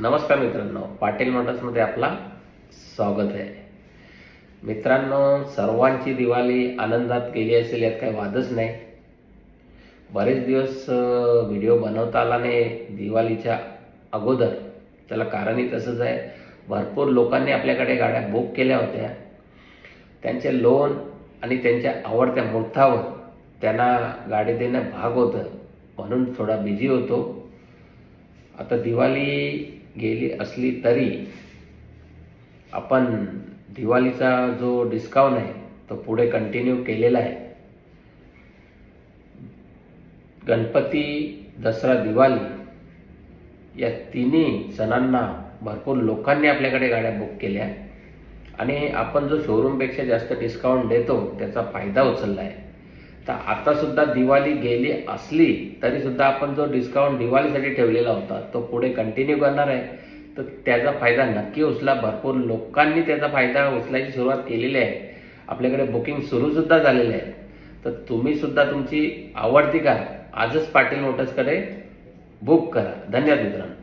नमस्कार मित्रांनो, पाटील मोटर्समध्ये आपला स्वागत आहे. मित्रांनो, सर्वांची दिवाळी आनंदात गेली असेल यात काही वादच नाही. बरेच दिवस व्हिडिओ बनवता आला नाही दिवाळीच्या अगोदर. त्याला कारणही तसंच आहे. भरपूर लोकांनी आपल्याकडे गाड्या बुक केल्या होत्या. त्यांचे लोन आणि त्यांच्या आवडत्या मुहूर्तावर त्यांना गाडी देणं भाग होतं, म्हणून थोडा बिझी होतो. आता दिवाळी गेली असली तरी आपण दिवाळीचा जो डिस्काउंट आहे तो पुढे कंटिन्यू केलेला आहे. गणपती, दसरा, दिवाळी या तिन्ही सणांना भरपूर लोकांनी आपल्याकडे गाड्या बुक केल्या आणि आपण जो शोरूमपेक्षा जास्त डिस्काउंट देतो त्याचा फायदा उचलला आहे. तर आतासुद्धा दिवाळी गेली असली तरीसुद्धा आपण जो डिस्काउंट दिवाळीसाठी ठेवलेला होता तो पुढे कंटिन्यू करणार आहे. तर त्याचा फायदा नक्की उचला. भरपूर लोकांनी त्याचा फायदा उचलायची सुरुवात केलेली आहे. आपल्याकडे बुकिंग सुरूसुद्धा झालेलं आहे. तर तुम्हीसुद्धा तुमची आवडती कार आजच पाटील मोटर्सकडे बुक करा. धन्यवाद मित्रांनो.